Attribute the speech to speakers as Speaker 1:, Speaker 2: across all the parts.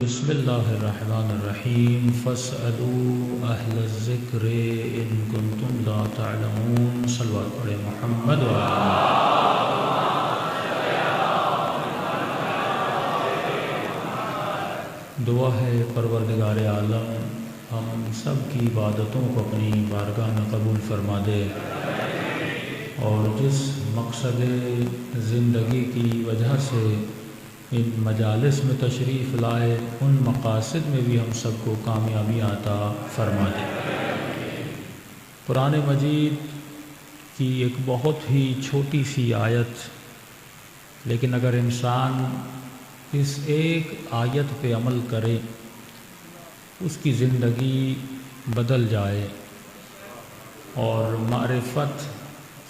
Speaker 1: بسم اللہ الرحمن الرحیم فاسألوا اہل الذکر ان کنتم لا تعلمون صلوات پڑھے محمد دعا ہے پروردگار عالم ہم سب کی عبادتوں کو اپنی بارگاہ میں قبول فرما دے اور جس مقصد زندگی کی وجہ سے ان مجالس میں تشریف لائے ان مقاصد میں بھی ہم سب کو کامیابی عطا فرما دے۔ قرآن مجید کی ایک بہت ہی چھوٹی سی آیت، لیکن اگر انسان اس ایک آیت پہ عمل کرے اس کی زندگی بدل جائے اور معرفت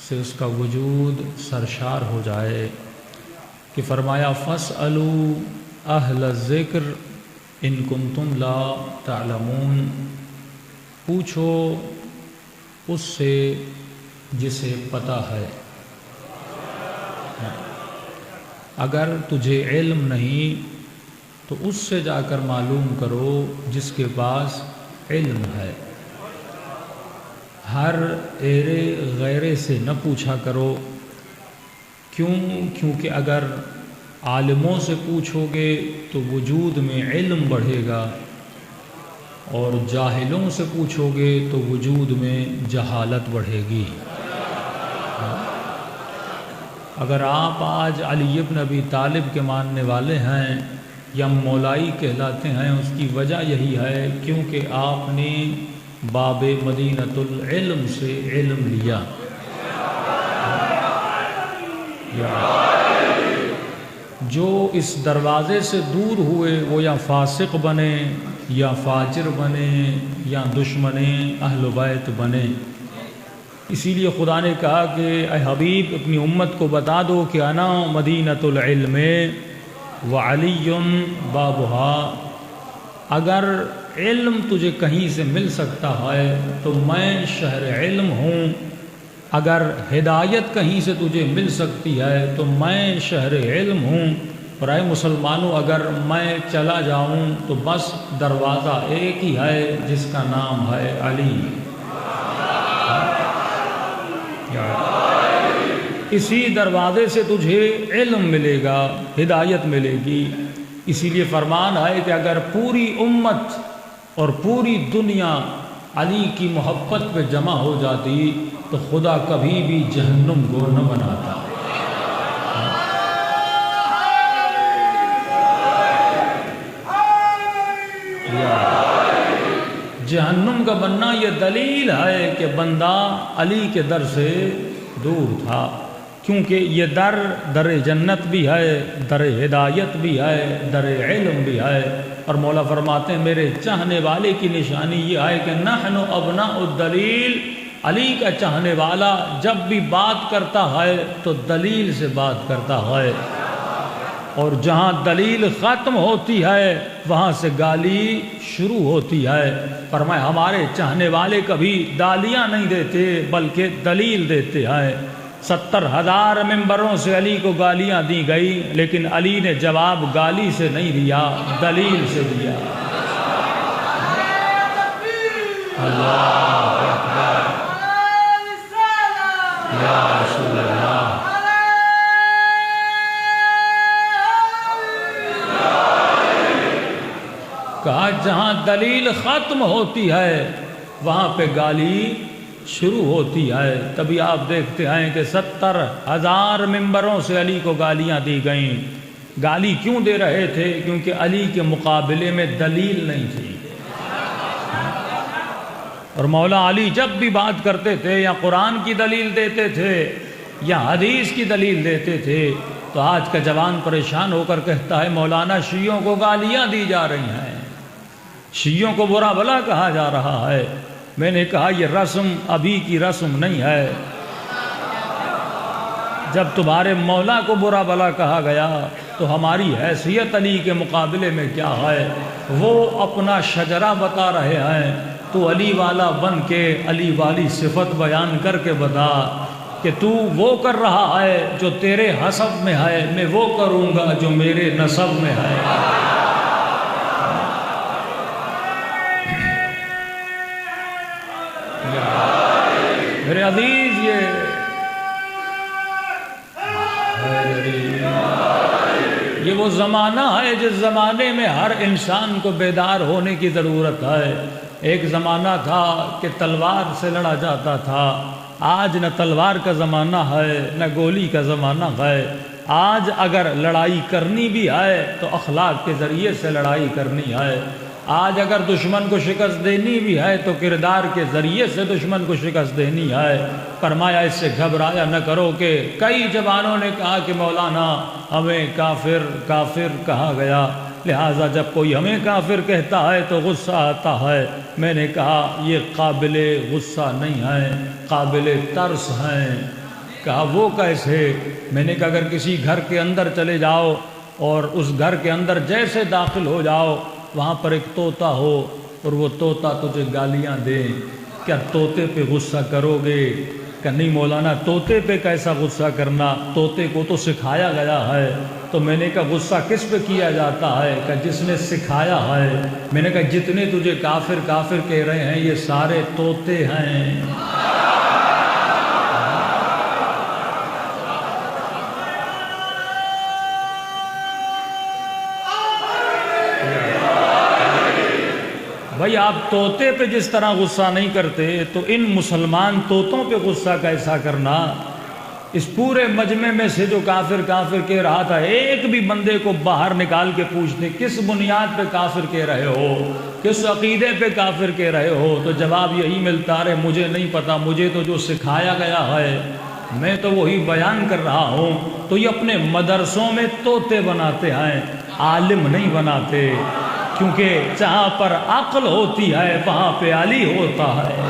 Speaker 1: سے اس کا وجود سرشار ہو جائے کہ فرمایا فاسألوا اہل الذکر ان کنتم لا تعلمون، پوچھو اس سے جسے پتہ ہے۔ اگر تجھے علم نہیں تو اس سے جا کر معلوم کرو جس کے پاس علم ہے۔ ہر ایرے غیرے سے نہ پوچھا کرو، کیونکہ اگر عالموں سے پوچھو گے تو وجود میں علم بڑھے گا اور جاہلوں سے پوچھو گے تو وجود میں جہالت بڑھے گی۔ اگر آپ آج علی بن ابی طالب کے ماننے والے ہیں یا مولائی کہلاتے ہیں، اس کی وجہ یہی ہے کیونکہ آپ نے باب مدینۃ العلم سے علم لیا۔ جو اس دروازے سے دور ہوئے وہ یا فاسق بنے یا فاجر بنے یا دشمن اہل بیت بنے۔ اسی لیے خدا نے کہا کہ اے حبیب اپنی امت کو بتا دو کہ انا مدینۃ العلم وعلی بابھا، اگر علم تجھے کہیں سے مل سکتا ہے تو میں شہر علم ہوں، اگر ہدایت کہیں سے تجھے مل سکتی ہے تو میں شہر علم ہوں، اور اے مسلمانوں اگر میں چلا جاؤں تو بس دروازہ ایک ہی ہے جس کا نام ہے علی۔ اسی دروازے سے تجھے علم ملے گا، ہدایت ملے گی۔ اسی لیے فرمان ہے کہ اگر پوری امت اور پوری دنیا علی کی محبت پہ جمع ہو جاتی تو خدا کبھی بھی جہنم کو نہ بناتا۔ جہنم کا بننا یہ دلیل ہے کہ بندہ علی کے در سے دور تھا، کیونکہ یہ در جنت بھی ہے، در ہدایت بھی ہے، در علم بھی ہے۔ اور مولا فرماتے ہیں میرے چاہنے والے کی نشانی یہ ہے کہ نحن ابناء الدلیل، علی کا چاہنے والا جب بھی بات کرتا ہے تو دلیل سے بات کرتا ہے، اور جہاں دلیل ختم ہوتی ہے وہاں سے گالی شروع ہوتی ہے۔ فرمایا ہمارے چاہنے والے کبھی گالیاں نہیں دیتے بلکہ دلیل دیتے ہیں۔ 70,000 ممبروں سے علی کو گالیاں دی گئی، لیکن علی نے جواب گالی سے نہیں دیا، دلیل سے دیا۔ اللہ اکبر، یا رسول اللہ۔ کہا جہاں دلیل ختم ہوتی ہے وہاں پہ گالی شروع ہوتی ہے۔ تبھی آپ دیکھتے ہیں کہ 70,000 ممبروں سے علی کو گالیاں دی گئیں۔ گالی کیوں دے رہے تھے؟ کیونکہ علی کے مقابلے میں دلیل نہیں تھی۔ اور مولا علی جب بھی بات کرتے تھے یا قرآن کی دلیل دیتے تھے یا حدیث کی دلیل دیتے تھے تو آج کا جوان پریشان ہو کر کہتا ہے مولانا شیعوں کو گالیاں دی جا رہی ہیں، شیعوں کو برا بھلا کہا جا رہا ہے۔ میں نے کہا یہ رسم ابھی کی رسم نہیں ہے۔ جب تمہارے مولا کو برا بھلا کہا گیا تو ہماری حیثیت علی کے مقابلے میں کیا ہے؟ وہ اپنا شجرہ بتا رہے ہیں، تو علی والا بن کے علی والی صفت بیان کر کے بتا کہ تو وہ کر رہا ہے جو تیرے حسب میں ہے، میں وہ کروں گا جو میرے نسب میں ہے۔ زمانہ ہے جس زمانے میں ہر انسان کو بیدار ہونے کی ضرورت ہے۔ ایک زمانہ تھا کہ تلوار سے لڑا جاتا تھا، آج نہ تلوار کا زمانہ ہے نہ گولی کا زمانہ ہے۔ آج اگر لڑائی کرنی بھی ہے تو اخلاق کے ذریعے سے لڑائی کرنی ہے۔ آج اگر دشمن کو شکست دینی بھی ہے تو کردار کے ذریعے سے دشمن کو شکست دینی ہے۔ فرمایا اس سے گھبرایا نہ کرو کہ کئی جوانوں نے کہا کہ مولانا ہمیں کافر کافر کہا گیا، لہٰذا جب کوئی ہمیں کافر کہتا ہے تو غصہ آتا ہے۔ میں نے کہا یہ قابل غصہ نہیں ہے، قابل ترس ہیں۔ کہا وہ کیسے؟ میں نے کہا اگر کسی گھر کے اندر چلے جاؤ اور اس گھر کے اندر جیسے داخل ہو جاؤ وہاں پر ایک طوطا ہو اور وہ طوطا تجھے گالیاں دے، کیا طوطے پہ غصہ کرو گے؟ کہ نہیں مولانا طوطے پہ کیسا غصہ کرنا، طوطے کو تو سکھایا گیا ہے۔ تو میں نے کہا غصہ کس پہ کیا جاتا ہے؟ کہ جس نے سکھایا ہے۔ میں نے کہا جتنے تجھے کافر کافر کہہ رہے ہیں یہ سارے طوطے ہیں۔ بھائی آپ طوطے پہ جس طرح غصہ نہیں کرتے تو ان مسلمان طوطوں پہ غصہ کیسا کرنا؟ اس پورے مجمع میں سے جو کافر کافر کہہ رہا تھا ایک بھی بندے کو باہر نکال کے پوچھتے کس بنیاد پہ کافر کہہ رہے ہو، کس عقیدے پہ کافر کہہ رہے ہو، تو جواب یہی ملتا رہے مجھے نہیں پتا، مجھے تو جو سکھایا گیا ہے میں تو وہی بیان کر رہا ہوں۔ تو یہ اپنے مدرسوں میں طوطے بناتے ہیں، عالم نہیں بناتے، کیونکہ جہاں پر عقل ہوتی ہے وہاں پہ علی ہوتا ہے۔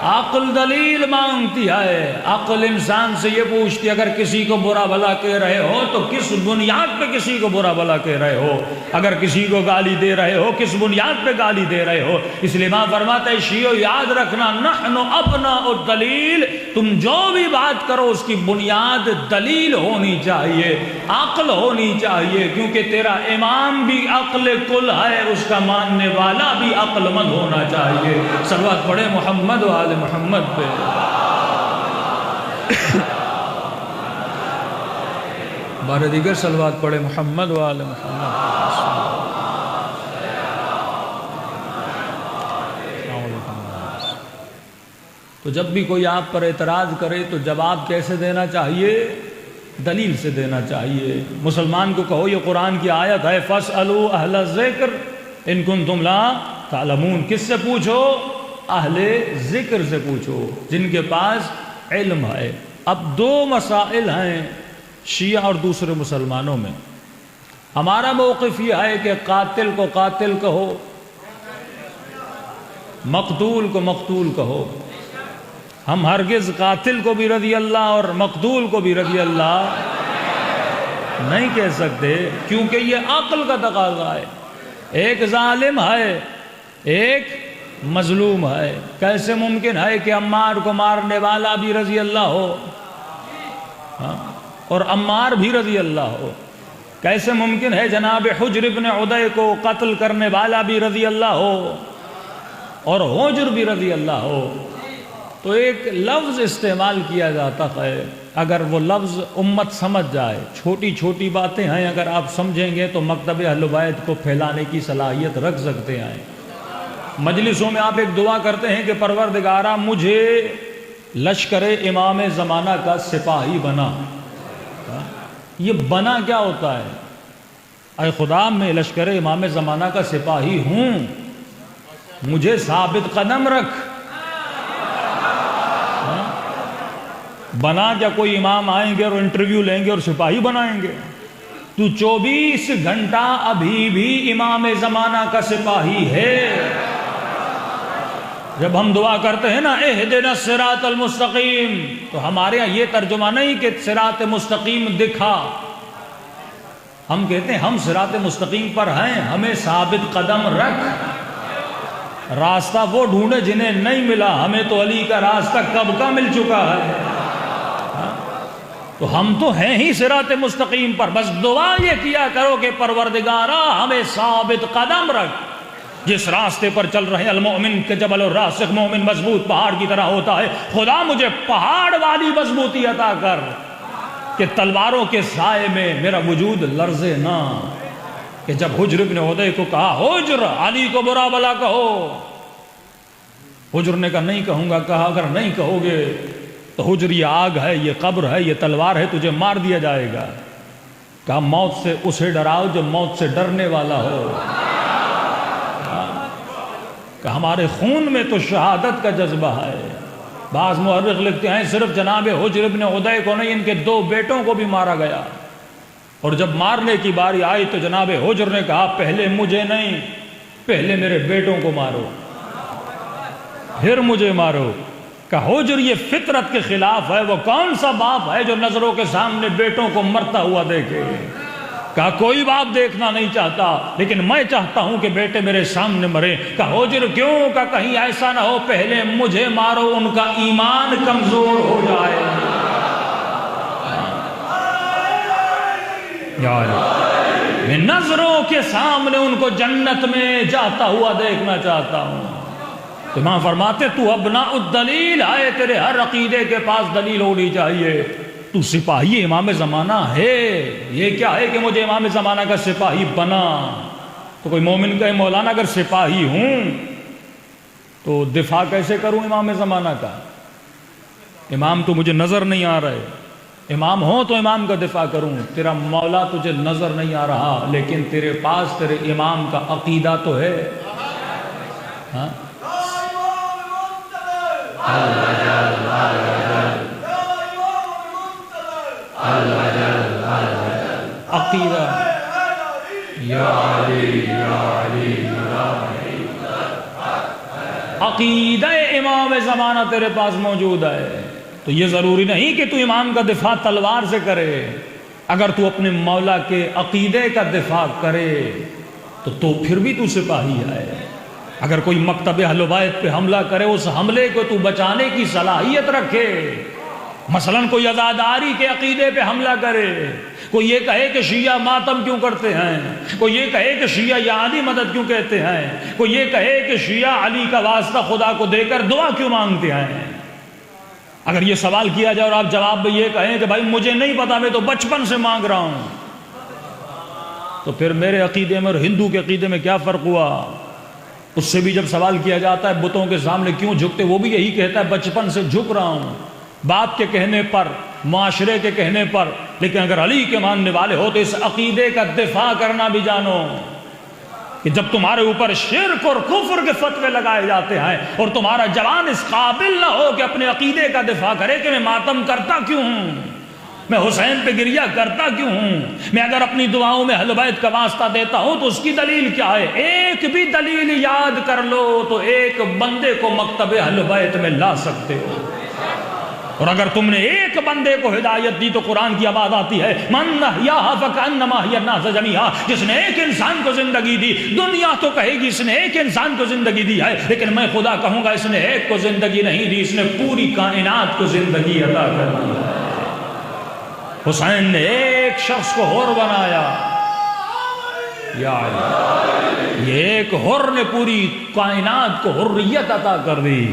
Speaker 1: عقل دلیل مانگتی ہے، عقل انسان سے یہ پوچھتی ہے اگر کسی کو برا بھلا کہہ رہے ہو تو کس بنیاد پہ کسی کو برا بھلا کہہ رہے ہو، اگر کسی کو گالی دے رہے ہو کس بنیاد پہ گالی دے رہے ہو۔ اس لیے ماں فرماتا ہے شیعو یاد رکھنا نحن ابناء الدلیل، تم جو بھی بات کرو اس کی بنیاد دلیل ہونی چاہیے، عقل ہونی چاہیے، کیونکہ تیرا امام بھی عقل کل ہے، اس کا ماننے والا بھی عقل مند ہونا چاہیے۔ صلوات پڑھے محمد و آل محمد پہ۔ بارے دیگر صلوات پڑھے محمد و آل محمد۔ تو جب بھی کوئی آپ پر اعتراض کرے تو جواب کیسے دینا چاہیے؟ دلیل سے دینا چاہیے۔ مسلمان کو کہو یہ قرآن کی آیت ہے فَاسْأَلُوا أَهْلَ الذِّكْرِ إِن كُنتُمْ لَا تَعْلَمُونَ، کس سے پوچھو؟ اہل ذکر سے پوچھو جن کے پاس علم ہے۔ اب دو مسائل ہیں شیعہ اور دوسرے مسلمانوں میں۔ ہمارا موقف یہ ہے کہ قاتل کو قاتل کہو، مقتول کو مقتول کہو۔ ہم ہرگز قاتل کو بھی رضی اللہ اور مقتول کو بھی رضی اللہ نہیں کہہ سکتے، کیونکہ یہ عقل کا تقاضا ہے۔ ایک ظالم ہے ایک مظلوم ہے، کیسے ممکن ہے کہ عمار کو مارنے والا بھی رضی اللہ ہو اور عمار بھی رضی اللہ ہو؟ کیسے ممکن ہے جناب حجر ابن عدی کو قتل کرنے والا بھی رضی اللہ ہو اور حجر بھی رضی اللہ ہو؟ تو ایک لفظ استعمال کیا جاتا ہے، اگر وہ لفظ امت سمجھ جائے، چھوٹی چھوٹی باتیں ہیں اگر آپ سمجھیں گے تو مکتب اہل بیت کو پھیلانے کی صلاحیت رکھ سکتے ہیں۔ مجلسوں میں آپ ایک دعا کرتے ہیں کہ پروردگارہ مجھے لشکر امام زمانہ کا سپاہی بنا۔ یہ بنا کیا ہوتا ہے؟ اے خدا میں لشکر امام زمانہ کا سپاہی ہوں، مجھے ثابت قدم رکھ۔ بنا کیا کوئی امام آئیں گے اور انٹرویو لیں گے اور سپاہی بنائیں گے؟ تو 24 گھنٹہ ابھی بھی امام زمانہ کا سپاہی ہے۔ جب ہم دعا کرتے ہیں نا اہدنا الصراط المستقیم، تو ہمارے یہاں یہ ترجمہ نہیں کہ صراط مستقیم دکھا، ہم کہتے ہیں ہم صراط مستقیم پر ہیں، ہمیں ثابت قدم رکھ۔ راستہ وہ ڈھونڈے جنہیں نہیں ملا، ہمیں تو علی کا راستہ کب کا مل چکا ہے۔ تو ہم تو ہیں ہی صراط مستقیم پر، بس دعا یہ کیا کرو کہ پروردگارہ ہمیں ثابت قدم رکھ۔ جس راستے پر چل رہے ہیں، المؤمن کے جبل الراسخ، مومن مضبوط پہاڑ کی طرح ہوتا ہے، خدا مجھے پہاڑ والی مضبوطی عطا کر کہ تلواروں کے سائے میں میرا وجود لرزے نہ، کہ جب حجر ابن عدی کو کہا حجر علی کو برا بلا کہو، حجر نے کہا نہیں کہوں گا، کہا اگر نہیں کہو گے تو حجر یہ آگ ہے، یہ قبر ہے، یہ تلوار ہے، تجھے مار دیا جائے گا۔ کہا موت سے اسے ڈراؤ جو موت سے ڈرنے والا ہو۔ کہ ہمارے خون میں تو شہادت کا جذبہ ہے۔ بعض مورخ لکھتے ہیں صرف جناب حجر ابن عدی کو نہیں، ان کے 2 بیٹوں کو بھی مارا گیا، اور جب مارنے کی باری آئی تو جناب حجر نے کہا پہلے مجھے نہیں، پہلے میرے بیٹوں کو مارو پھر مجھے مارو۔ کہ حجر یہ فطرت کے خلاف ہے، وہ کون سا باپ ہے جو نظروں کے سامنے بیٹوں کو مرتا ہوا دیکھے؟ کہا کوئی باپ دیکھنا نہیں چاہتا، لیکن میں چاہتا ہوں کہ بیٹے میرے سامنے مرے۔ کہا حجر کیوں؟ کہ کہیں ایسا نہ ہو پہلے مجھے مارو، ان کا ایمان کمزور ہو جائے۔ میں نظروں کے سامنے ان کو جنت میں جاتا ہوا دیکھنا چاہتا ہوں۔ تو امام فرماتے تو ابناء الدلیل ہے، تیرے ہر عقیدے کے پاس دلیل ہونی چاہیے۔ تو سپاہی امام زمانہ ہے، یہ کیا ہے کہ مجھے امام زمانہ کا سپاہی بنا؟ تو کوئی مومن کہے مولانا اگر سپاہی ہوں تو دفاع کیسے کروں امام زمانہ کا؟ امام تو مجھے نظر نہیں آ رہے، امام ہو تو امام کا دفاع کروں، تیرا مولا تجھے نظر نہیں آ رہا، لیکن تیرے پاس تیرے امام کا عقیدہ تو ہے۔ ہاں عقیدہ یا علی یا علی عقیدہ امام زمانہ تیرے پاس موجود ہے، تو یہ ضروری نہیں کہ تو امام کا دفاع تلوار سے کرے۔ اگر تو اپنے مولا کے عقیدے کا دفاع کرے تو پھر بھی تو سپاہی ہے۔ اگر کوئی مکتب اہل بیت پہ حملہ کرے، اس حملے کو تو بچانے کی صلاحیت رکھے۔ مثلا کوئی عزاداری کے عقیدے پہ حملہ کرے، کوئی یہ کہے کہ شیعہ ماتم کیوں کرتے ہیں، کوئی یہ کہے کہ شیعہ یا علی مدد کیوں کہتے ہیں، کوئی یہ کہے کہ شیعہ علی کا واسطہ خدا کو دے کر دعا کیوں مانگتے ہیں۔ اگر یہ سوال کیا جائے اور آپ جواب میں یہ کہیں کہ بھائی مجھے نہیں پتا، میں تو بچپن سے مانگ رہا ہوں، تو پھر میرے عقیدے میں اور ہندو کے عقیدے میں کیا فرق ہوا؟ اس سے بھی جب سوال کیا جاتا ہے بتوں کے سامنے کیوں جھکتے، وہ بھی یہی کہتا ہے بچپن سے جھک رہا ہوں، باپ کے کہنے پر، معاشرے کے کہنے پر۔ لیکن اگر علی کے ماننے والے ہو تو اس عقیدے کا دفاع کرنا بھی جانو کہ جب تمہارے اوپر شرک اور کفر کے فتوے لگائے جاتے ہیں اور تمہارا جوان اس قابل نہ ہو کہ اپنے عقیدے کا دفاع کرے کہ میں ماتم کرتا کیوں ہوں، میں حسین پہ گریہ کرتا کیوں ہوں، میں اگر اپنی دعاؤں میں اہل بیت کا واسطہ دیتا ہوں تو اس کی دلیل کیا ہے؟ ایک بھی دلیل یاد کر لو تو ایک بندے کو مکتب اہل بیت میں لا سکتے ہو، اور اگر تم نے ایک بندے کو ہدایت دی تو قرآن کی آواز آتی ہے من احیاھا فکأنما احیا الناس جمیعا، جس نے ایک انسان کو زندگی دی، دنیا تو کہے گی اس نے ایک انسان کو زندگی دی ہے، لیکن میں خدا کہوں گا اس نے ایک کو زندگی نہیں دی، اس نے پوری کائنات کو زندگی عطا کر دی ہے۔ حسین نے ایک شخص کو حر بنایا، یا یہ ایک حر نے پوری کائنات کو حریت عطا کر دی۔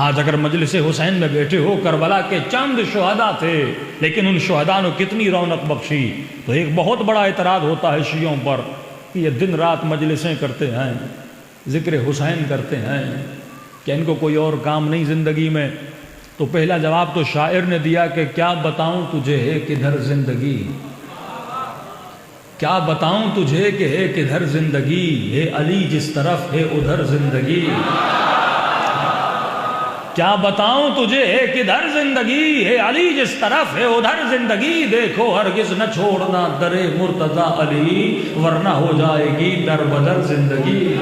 Speaker 1: آج اگر مجلس حسین میں بیٹھے ہو، کربلا کے چند شہداء تھے لیکن ان شہداء نے کتنی رونق بخشی، تو ایک بہت بڑا اعتراض ہوتا ہے شیعوں پر کہ یہ دن رات مجلسیں کرتے ہیں، ذکر حسین کرتے ہیں، کہ ان کو کوئی اور کام نہیں زندگی میں۔ تو پہلا جواب تو شاعر نے دیا کہ کیا بتاؤں تجھے ہے کدھر زندگی، کیا بتاؤں تجھے کہ ہے کدھر زندگی، ہے علی جس طرف ہے ادھر زندگی، کیا بتاؤں تجھے ہے کدھر زندگی، ہے علی جس طرف ہے ادھر زندگی، دیکھو ہرگز نہ چھوڑنا در مرتضی علی ورنہ ہو جائے گی در بدر زندگی۔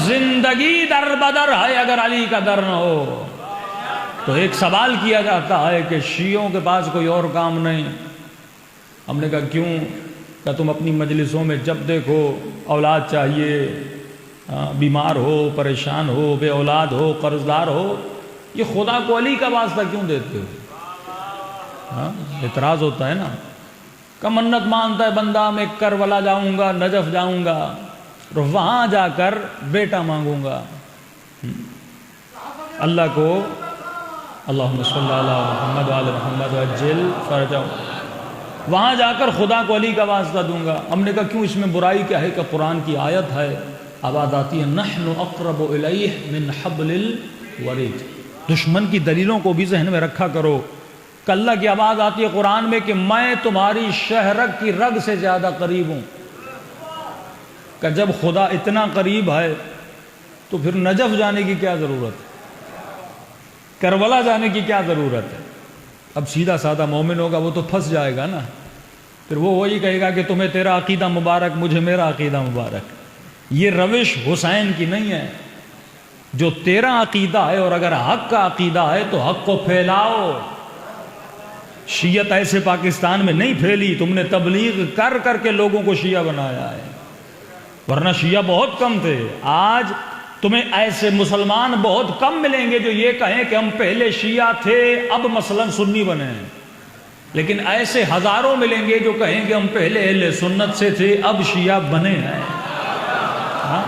Speaker 1: زندگی در بدر ہے اگر علی کا در نہ ہو۔ تو ایک سوال کیا جاتا ہے کہ شیعوں کے پاس کوئی اور کام نہیں۔ ہم نے کہا کیوں؟ کہ تم اپنی مجلسوں میں جب دیکھو اولاد چاہیے، بیمار ہو، پریشان ہو، بے اولاد ہو، قرض دار ہو، یہ خدا کو علی کا واسطہ کیوں دیتے ہو؟ ہاں اعتراض ہوتا ہے نا، کہ منت مانتا ہے بندہ میں کربلا جاؤں گا، نجف جاؤں گا اور وہاں جا کر بیٹا مانگوں گا۔ اللہ کو اللہم صلی علی محمد وعلی محمد وعجل فرجہم، وہاں جا کر خدا کو علی کا واسطہ دوں گا۔ ہم نے کہا کیوں، اس میں برائی کیا ہے؟ کہ قرآن کی آیت ہے، آواز آتی ہے نحن اقرب الیہ من حبل الورید۔ دشمن کی دلیلوں کو بھی ذہن میں رکھا کرو کہ اللہ کی آواز آتی ہے قرآن میں کہ میں تمہاری شہرک کی رگ سے زیادہ قریب ہوں۔ کہ جب خدا اتنا قریب ہے تو پھر نجف جانے کی کیا ضرورت ہے؟ کربلا جانے کی کیا ضرورت ہے؟ اب سیدھا سادہ مومن ہوگا وہ تو پھنس جائے گا نا، پھر وہ وہی کہے گا کہ تمہیں تیرا عقیدہ مبارک، مجھے میرا عقیدہ مبارک۔ یہ روش حسین کی نہیں ہے۔ جو تیرا عقیدہ ہے اور اگر حق کا عقیدہ ہے تو حق کو پھیلاؤ۔ شیعت ایسے پاکستان میں نہیں پھیلی، تم نے تبلیغ کر کر کے لوگوں کو شیعہ بنایا ہے، ورنہ شیعہ بہت کم تھے۔ آج تمہیں ایسے مسلمان بہت کم ملیں گے جو یہ کہیں کہ ہم پہلے شیعہ تھے اب مثلا سنی بنے ہیں، لیکن ایسے ہزاروں ملیں گے جو کہیں کہ ہم پہلے اہل سنت سے تھے اب شیعہ بنے ہیں۔ ہاں؟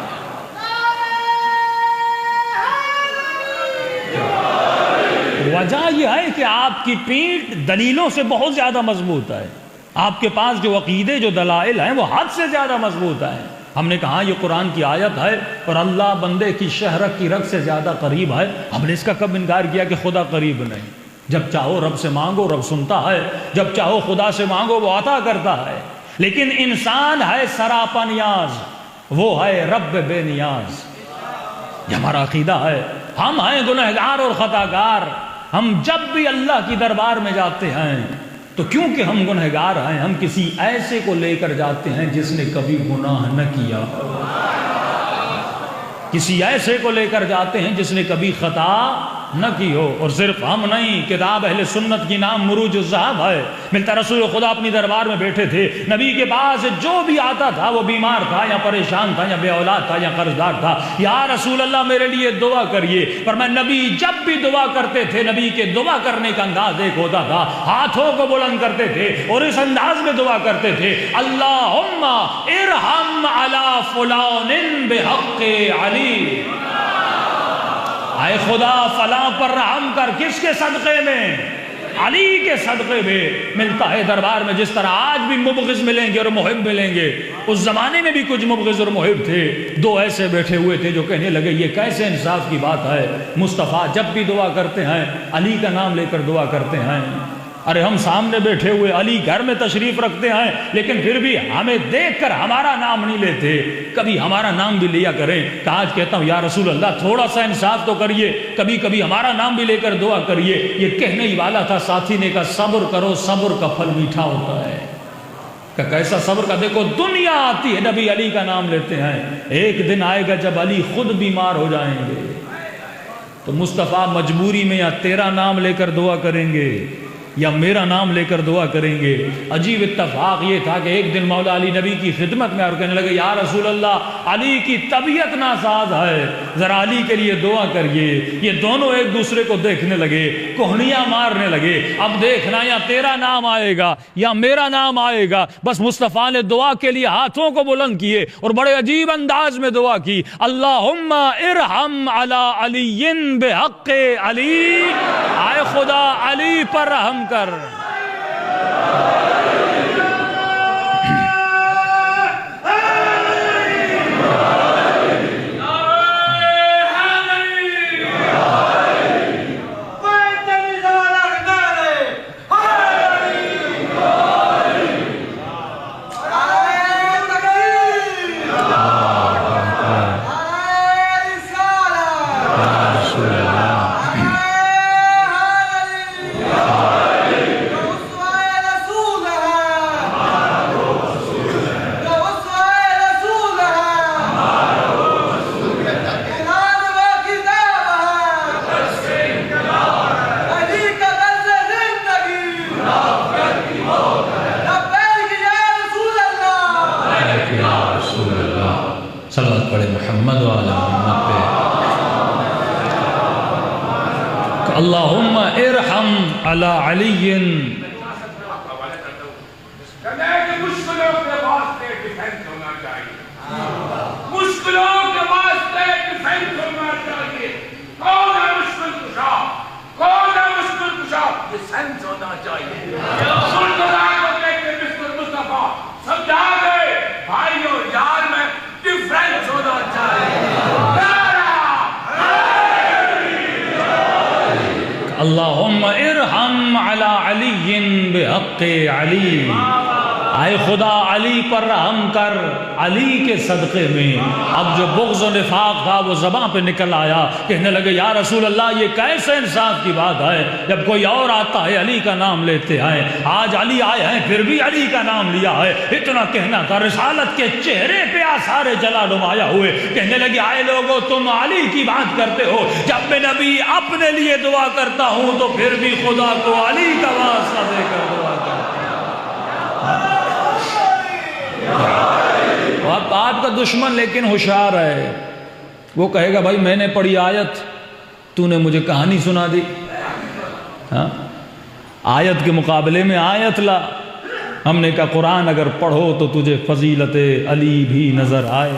Speaker 1: وجہ یہ ہے کہ آپ کی پیٹھ دلیلوں سے بہت زیادہ مضبوط ہے، آپ کے پاس جو عقیدے جو دلائل ہیں وہ حد سے زیادہ مضبوط ہیں۔ ہم نے کہا یہ قرآن کی آیت ہے اور اللہ بندے کی شہرک کی رگ سے زیادہ قریب ہے، ہم نے اس کا کب انکار کیا کہ خدا قریب نہیں؟ جب چاہو رب سے مانگو رب سنتا ہے، جب چاہو خدا سے مانگو وہ عطا کرتا ہے، لیکن انسان ہے سراپا نیاز، وہ ہے رب بے نیاز۔ یہ ہمارا عقیدہ ہے۔ ہم ہیں گنہگار اور خطاکار، ہم جب بھی اللہ کی دربار میں جاتے ہیں تو کیونکہ ہم گنہگار ہیں ہم کسی ایسے کو لے کر جاتے ہیں جس نے کبھی گناہ نہ کیا، کسی ایسے کو لے کر جاتے ہیں جس نے کبھی خطا نہ کی ہو۔ اور صرف ہم نہیں، کتاب اہل سنت کی نام مروج الذہب ہے، ملتا رسول خدا اپنی دربار میں بیٹھے تھے، نبی کے پاس جو بھی آتا تھا وہ بیمار تھا یا پریشان تھا یا بے اولاد تھا یا قرضدار تھا، یا رسول اللہ میرے لیے دعا کریے۔ پر میں نبی جب بھی دعا کرتے تھے نبی کے دعا کرنے کا انداز ایک ہوتا تھا، ہاتھوں کو بلند کرتے تھے اور اس انداز میں دعا کرتے تھے، اللہم ارحم علی فلان بحق علی، اے خدا فلاں پر رحم کر، کس کے صدقے میں؟ علی کے صدقے میں۔ ملتا ہے دربار میں جس طرح آج بھی مبغض ملیں گے اور محب ملیں گے، اس زمانے میں بھی کچھ مبغض اور محب تھے۔ دو ایسے بیٹھے ہوئے تھے جو کہنے لگے یہ کیسے انصاف کی بات ہے، مصطفیٰ جب بھی دعا کرتے ہیں علی کا نام لے کر دعا کرتے ہیں۔ ارے ہم سامنے بیٹھے ہوئے علی گھر میں تشریف رکھتے ہیں لیکن پھر بھی ہمیں دیکھ کر ہمارا نام نہیں لیتے، کبھی ہمارا نام بھی لیا کریں۔ کہ آج کہتا ہوں یا رسول اللہ تھوڑا سا انصاف تو کریے، کبھی کبھی ہمارا نام بھی لے کر دعا کریے۔ یہ کہنے ہی والا تھا، ساتھی نے کہا صبر کرو، صبر کا پھل میٹھا ہوتا ہے۔ کہ کیسا صبر کا؟ دیکھو دنیا آتی ہے نبی علی کا نام لیتے ہیں، ایک دن آئے گا جب علی خود بیمار ہو جائیں گے تو مصطفیٰ مجبوری میں یا تیرا نام لے کر دعا کریں گے یا میرا نام لے کر دعا کریں گے۔ عجیب اتفاق یہ تھا کہ ایک دن مولا علی نبی کی خدمت میں اور کہنے لگے یا رسول اللہ علی کی طبیعت ناساز ہے، ذرا علی کے لیے دعا کریے۔ یہ دونوں ایک دوسرے کو دیکھنے لگے، کوہنیاں مارنے لگے، اب دیکھنا یا تیرا نام آئے گا یا میرا نام آئے گا۔ بس مصطفیٰ نے دعا کے لیے ہاتھوں کو بلند کیے اور بڑے عجیب انداز میں دعا کی، اللہم ارحم علی علی بحق علی، اے خدا علی پر رحم کر۔ صلوات پڑھے محمد والا محمد پہ۔ اللہم ارحم علی علی.
Speaker 2: مشکلوں کے واسطے ڈیفینس ہونا چاہیے. مشکلوں کے واسطے ڈیفینس ہونا چاہیے. کون ہے مشکل کشا؟ کون ہے مشکل کشا؟ ڈیفینس ہونا چاہیے. سلطان کو کہتے ہیں مسٹر مصطفیٰ سمجھا گئے بھائیوں یار میں ڈیفینس ہونا چاہیے.
Speaker 1: اللہم ارحم علی علی بحق علی. اے خدا علی پر رحم کر علی کے صدقے میں. اب جو بغض و نفاق تھا وہ زباں پہ نکل آیا. کہنے لگے یا رسول اللہ یہ کیسے انصاف کی بات ہے جب کوئی اور آتا ہے علی کا نام لیتے ہیں. آج علی آئے ہیں پھر بھی علی کا نام لیا ہے. اتنا کہنا تھا رسالت کے چہرے پہ آثار جلال نمایاں ہوئے. کہنے لگے آئے لوگوں تم علی کی بات کرتے ہو. جب میں نبی اپنے لیے دعا کرتا ہوں تو پھر بھی خدا کو علی کا واسطہ دے کر دعا کرتا ہوں. آپ کا دشمن لیکن ہوشیار ہے. وہ کہے گا بھائی میں نے پڑھی آیت تو نے مجھے کہانی سنا دی. ہاں آیت کے مقابلے میں آیت لا. ہم نے کہا قرآن اگر پڑھو تو تجھے فضیلت علی بھی نظر آئے.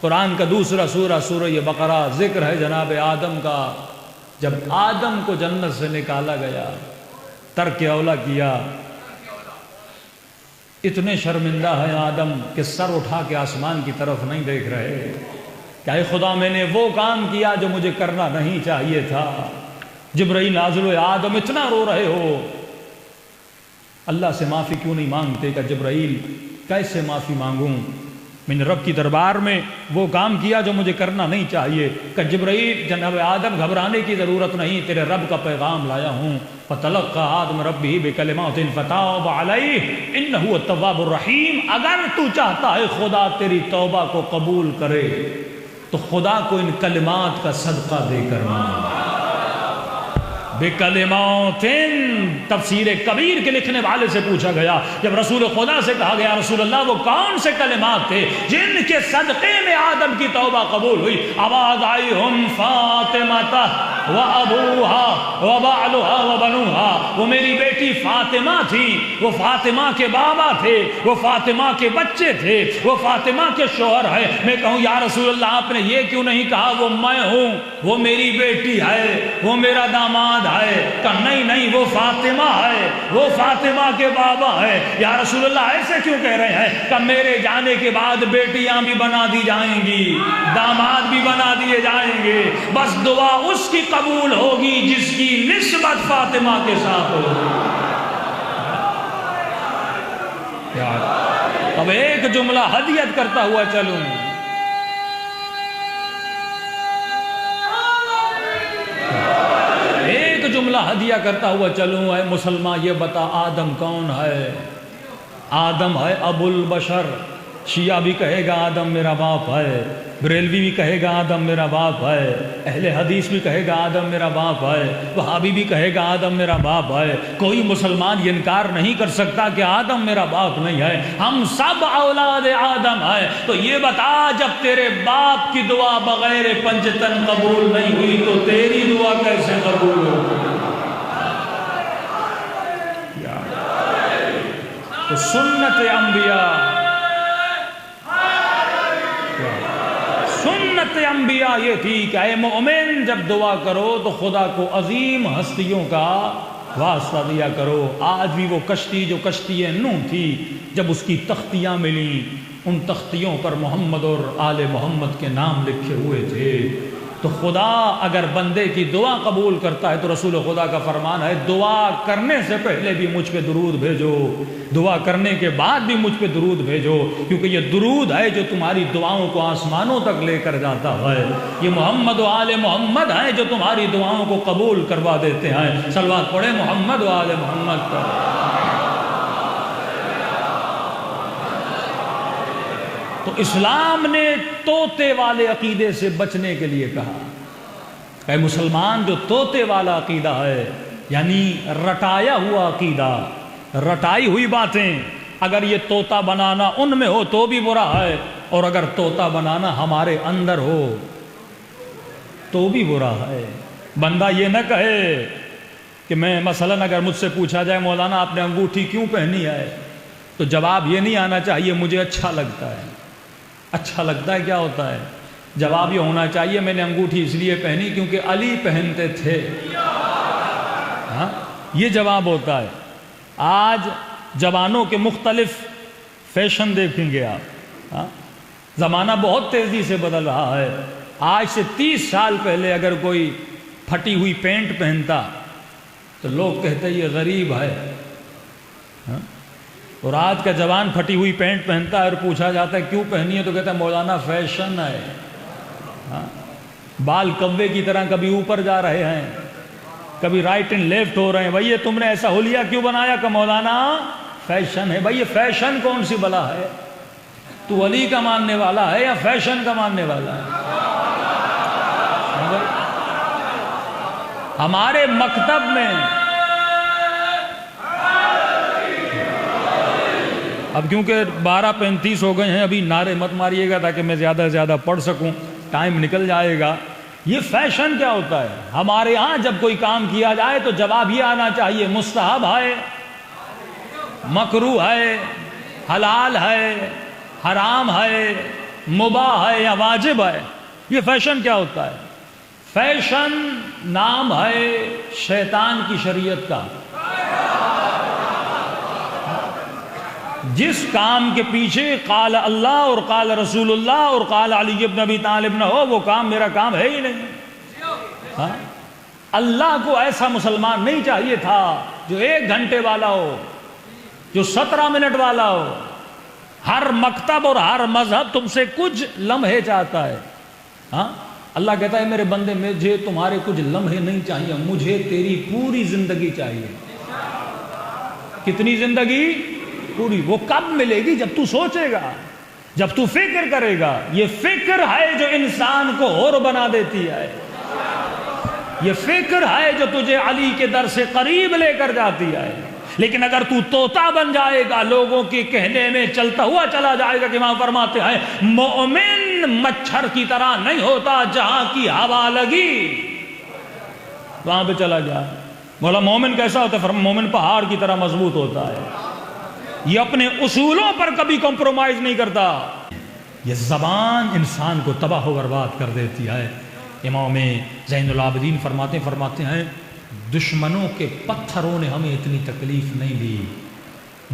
Speaker 1: قرآن کا دوسرا سورہ بقرہ ذکر ہے جناب آدم کا. جب آدم کو جنت سے نکالا گیا ترک اولا کیا. اتنے شرمندہ ہے آدم کہ سر اٹھا کے آسمان کی طرف نہیں دیکھ رہے. کہ اے خدا میں نے وہ کام کیا جو مجھے کرنا نہیں چاہیے تھا. جبرائیل نازل ہوئے آدم اتنا رو رہے ہو اللہ سے معافی کیوں نہیں مانگتے؟ کہ جبرائیل کیسے معافی مانگوں؟ میں نے رب کی دربار میں وہ کام کیا جو مجھے کرنا نہیں چاہیے. کہ جبرائیل جناب آدم گھبرانے کی ضرورت نہیں تیرے رب کا پیغام لایا ہوں. فَتَلَقَّى آدم رَبِّهِ بِكَلِمَاتٍ فَتَابَ عَلَيْهِ إِنَّهُ التَّوَّابُ الرَّحِيمُ. اگر تو چاہتا ہے خدا تیری توبہ کو قبول کرے تو خدا کو ان کلمات کا صدقہ دے کر مانگ. بِكَلِمَاتٍ تفسیر کبیر کے لکھنے والے سے پوچھا گیا جب رسول خدا سے کہا گیا رسول اللہ وہ کون سے کلمات تھے جن کے صدقے میں آدم کی توبہ قبول ہوئی؟ آواز آئی ہم فاطمہ وابوها وبعلها وبنوها. وہ میری بیٹی فاطمہ تھی، وہ فاطمہ کے بابا تھے، وہ فاطمہ کے بچے تھے، وہ فاطمہ کے شوہر ہے. میں کہوں یا رسول اللہ آپ نے یہ کیوں نہیں کہا وہ میں ہوں، وہ میری بیٹی ہے، وہ میرا داماد ہے؟ کہ نہیں وہ فاطمہ ہے، وہ فاطمہ کے بابا ہے. یا رسول اللہ ایسے کیوں کہہ رہے ہیں؟ کہ میرے جانے کے بعد بیٹیاں بھی بنا دی جائیں گی، داماد بھی بنا دیے جائیں گے، بس دعا اس کی قبول ہوگی جس کی نسبت فاطمہ کے ساتھ ہوگی. اب ایک جملہ ہدیت کرتا ہوا چلوں. ایک جملہ ہدیہ کرتا ہوا چلوں. اے مسلمان یہ بتا آدم کون ہے؟ آدم ہے ابو البشر. شیعہ بھی کہے گا آدم میرا باپ ہے، بریلوی بھی کہے گا آدم میرا باپ ہے، اہل حدیث بھی کہے گا آدم میرا باپ ہے، وہابی بھی کہے گا آدم میرا باپ ہے. کوئی مسلمان یہ انکار نہیں کر سکتا کہ آدم میرا باپ نہیں ہے. ہم سب اولاد آدم ہیں. تو یہ بتا جب تیرے باپ کی دعا بغیر پنجتن قبول نہیں ہوئی تو تیری دعا کیسے قبول ہوگی؟ تو سنت انبیاء یہ تھی کہ اے مومن جب دعا کرو تو خدا کو عظیم ہستیوں کا واسطہ دیا کرو. آج بھی وہ کشتی جو کشتی نوح تھی جب اس کی تختیاں ملیں ان تختیوں پر محمد اور آل محمد کے نام لکھے ہوئے تھے. تو خدا اگر بندے کی دعا قبول کرتا ہے تو رسول خدا کا فرمان ہے دعا کرنے سے پہلے بھی مجھ پہ درود بھیجو، دعا کرنے کے بعد بھی مجھ پہ درود بھیجو، کیونکہ یہ درود ہے جو تمہاری دعاؤں کو آسمانوں تک لے کر جاتا ہے. یہ محمد و آل محمد ہیں جو تمہاری دعاؤں کو قبول کروا دیتے ہیں. صلوات پڑھیں محمد و آل محمد پر. تو اسلام نے طوطے والے عقیدے سے بچنے کے لیے کہا کہ مسلمان جو طوطے والا عقیدہ ہے یعنی رٹایا ہوا عقیدہ، رٹائی ہوئی باتیں، اگر یہ طوطا بنانا ان میں ہو تو بھی برا ہے اور اگر طوطا بنانا ہمارے اندر ہو تو بھی برا ہے. بندہ یہ نہ کہے کہ میں مثلاً اگر مجھ سے پوچھا جائے مولانا آپ نے انگوٹھی کیوں پہنی ہے، تو جواب یہ نہیں آنا چاہیے مجھے اچھا لگتا ہے۔ اچھا لگتا ہے کیا ہوتا ہے؟ جواب یہ ہونا چاہیے میں نے انگوٹھی اس لیے پہنی کیونکہ علی پہنتے تھے۔ ہاں، یہ جواب ہوتا ہے۔ آج جوانوں کے مختلف فیشن دیکھیں گے آپ۔ ہاں، زمانہ بہت تیزی سے بدل رہا ہے۔ آج سے 30 سال پہلے اگر کوئی پھٹی ہوئی پینٹ پہنتا تو لوگ کہتے یہ غریب ہے۔ ہاں، اور آج کا جوان پھٹی ہوئی پینٹ پہنتا ہے اور پوچھا جاتا ہے کیوں پہنی ہے تو کہتا ہے مولانا فیشن ہے۔ ہاں، بال کوے کی طرح کبھی اوپر جا رہے ہیں، کبھی رائٹ اینڈ لیفٹ ہو رہے ہیں۔ بھائی یہ تم نے ایسا حلیہ کیوں بنایا کہ مولانا فیشن ہے؟ بھائی یہ فیشن کون سی بلا ہے؟ تو علی کا ماننے والا ہے یا فیشن کا ماننے والا ہے؟ ہمارے مکتب میں اب کیونکہ 12:35 ہو گئے ہیں، ابھی نعرے مت ماریے گا تاکہ میں زیادہ سے زیادہ پڑھ سکوں، ٹائم نکل جائے گا۔ یہ فیشن کیا ہوتا ہے؟ ہمارے ہاں جب کوئی کام کیا جائے تو جواب یہ آنا چاہیے مستحب ہے، مکروہ ہے، حلال ہے، حرام ہے، مباح ہے یا واجب ہے۔ یہ فیشن کیا ہوتا ہے؟ فیشن نام ہے شیطان کی شریعت کا۔ جس کام کے پیچھے قال اللہ اور قال رسول اللہ اور قال علی بن ابی طالب نہ ہو وہ کام میرا کام ہے ہی نہیں۔ ہاں؟ اللہ کو ایسا مسلمان نہیں چاہیے تھا جو 1 گھنٹے والا ہو، جو 17 منٹ والا ہو۔ ہر مکتب اور ہر مذہب تم سے کچھ لمحے چاہتا ہے۔ ہاں، اللہ کہتا ہے میرے بندے مجھے تمہارے کچھ لمحے نہیں چاہیے، مجھے تیری پوری زندگی چاہیے۔ کتنی زندگی؟ پوری۔ وہ کب ملے گی؟ جب تو سوچے گا، جب تو فکر کرے گا۔ یہ فکر ہے جو انسان کو حر بنا دیتی ہے، یہ فکر ہے جو تجھے علی کے در سے قریب لے کر جاتی ہے۔ لیکن اگر تو طوطا بن جائے گا، لوگوں کے کہنے میں چلتا ہوا چلا جائے گا کہ وہاں فرماتے ہیں مومن مچھر کی طرح نہیں ہوتا، جہاں کی ہوا لگی وہاں پہ چلا جائے۔ بولا مومن کیسا ہوتا ہے؟ فرمایا مومن پہاڑ کی طرح مضبوط ہوتا ہے، یہ اپنے اصولوں پر کبھی کمپرومائز نہیں کرتا۔ یہ زبان انسان کو تباہ و برباد کر دیتی ہے۔ امام زین العابدین فرماتے ہیں دشمنوں کے پتھروں نے ہمیں اتنی تکلیف نہیں دی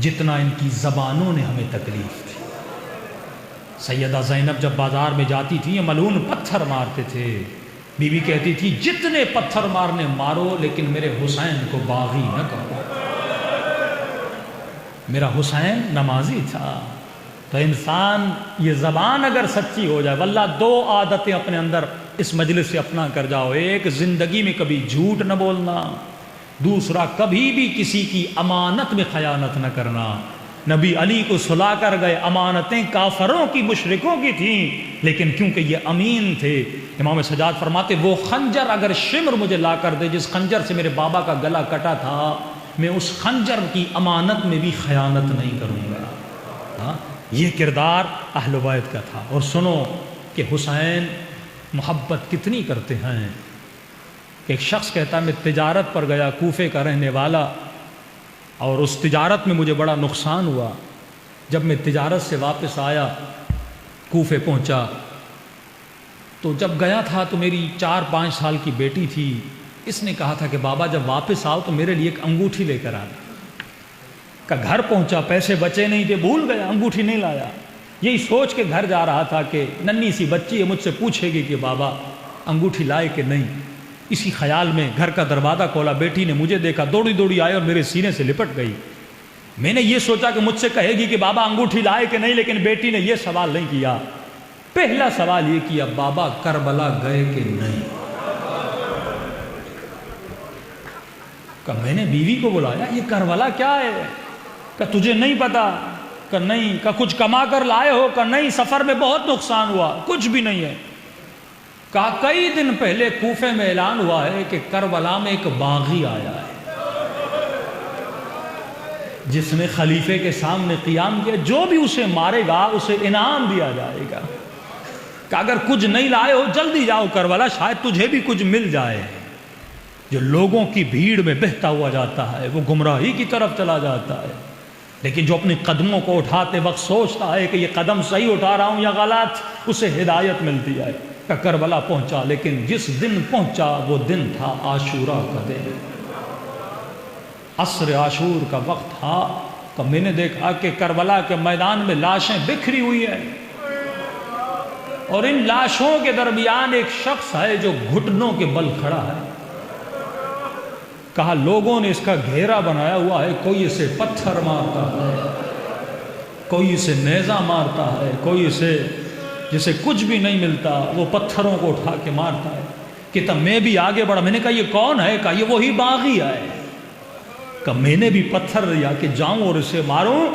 Speaker 1: جتنا ان کی زبانوں نے ہمیں تکلیف دی۔ سیدہ زینب جب بازار میں جاتی تھی یہ ملعون پتھر مارتے تھے، بی بی کہتی تھی جتنے پتھر مارنے مارو لیکن میرے حسین کو باغی نہ کہو، میرا حسین نمازی تھا۔ تو انسان یہ زبان اگر سچی ہو جائے، واللہ 2 عادتیں اپنے اندر اس مجلس سے اپنا کر جاؤ۔ ایک، زندگی میں کبھی جھوٹ نہ بولنا، دوسرا کبھی بھی کسی کی امانت میں خیانت نہ کرنا۔ نبی علی کو سلا کر گئے، امانتیں کافروں کی مشرکوں کی تھیں، لیکن کیونکہ یہ امین تھے، امام سجاد فرماتے وہ خنجر اگر شمر مجھے لا کر دے جس خنجر سے میرے بابا کا گلا کٹا تھا، میں اس خنجر کی امانت میں بھی خیانت نہیں کروں گا۔ ہاں، یہ کردار اہل بیت کا تھا۔ اور سنو کہ حسین محبت کتنی کرتے ہیں۔ ایک شخص کہتا ہے میں تجارت پر گیا، کوفے کا رہنے والا، اور اس تجارت میں مجھے بڑا نقصان ہوا۔ جب میں تجارت سے واپس آیا، کوفے پہنچا، تو جب گیا تھا تو میری 4-5 سال کی بیٹی تھی۔ اس نے کہا تھا کہ بابا جب واپس آؤ تو میرے لیے ایک انگوٹھی لے کر آنا۔ کہ گھر پہنچا، پیسے بچے نہیں تھے، بھول گیا، انگوٹھی نہیں لایا۔ یہی سوچ کے گھر جا رہا تھا کہ ننھی سی بچی ہے مجھ سے پوچھے گی کہ بابا انگوٹھی لائے کہ نہیں۔ اسی خیال میں گھر کا دروازہ کھولا، بیٹی نے مجھے دیکھا، دوڑی دوڑی آئی اور میرے سینے سے لپٹ گئی۔ میں نے یہ سوچا کہ مجھ سے کہے گی کہ بابا انگوٹھی لائے کہ نہیں، لیکن بیٹی نے یہ سوال نہیں کیا۔ پہلا سوال یہ کیا بابا کربلا گئے کہ نہیں۔ کہ میں نے بیوی کو بلایا یہ کربلا کیا ہے؟ کہ تجھے نہیں پتا؟ کہ نہیں۔ کہ کچھ کما کر لائے ہو؟ کہ نہیں، سفر میں بہت نقصان ہوا، کچھ بھی نہیں ہے۔ کہا کئی دن پہلے کوفے میں اعلان ہوا ہے کہ کربلا میں ایک باغی آیا ہے جس نے خلیفے کے سامنے قیام کیا، جو بھی اسے مارے گا اسے انعام دیا جائے گا۔ کہ اگر کچھ نہیں لائے ہو جلدی جاؤ کربلا، شاید تجھے بھی کچھ مل جائے۔ جو لوگوں کی بھیڑ میں بہتا ہوا جاتا ہے وہ گمراہی کی طرف چلا جاتا ہے، لیکن جو اپنے قدموں کو اٹھاتے وقت سوچتا ہے کہ یہ قدم صحیح اٹھا رہا ہوں یا غلط، اسے ہدایت ملتی ہے۔ کہ کربلا پہنچا، لیکن جس دن پہنچا وہ دن تھا عاشورہ کا دن، عصر عاشور کا وقت تھا۔ تو میں نے دیکھا کہ کربلا کے میدان میں لاشیں بکھری ہوئی ہیں، اور ان لاشوں کے درمیان ایک شخص ہے جو گھٹنوں کے بل کھڑا ہے۔ کہا لوگوں نے اس کا گھیرا بنایا ہوا ہے، کوئی اسے پتھر مارتا ہے، کوئی اسے نیزہ مارتا ہے، کوئی اسے جسے کچھ بھی نہیں ملتا وہ پتھروں کو اٹھا کے مارتا ہے۔ کہ تب میں بھی آگے بڑھا، میں نے کہا یہ کون ہے؟ کہا یہ وہی باغی ہے۔ کہ میں نے بھی پتھر لیا کہ جاؤں اور اسے ماروں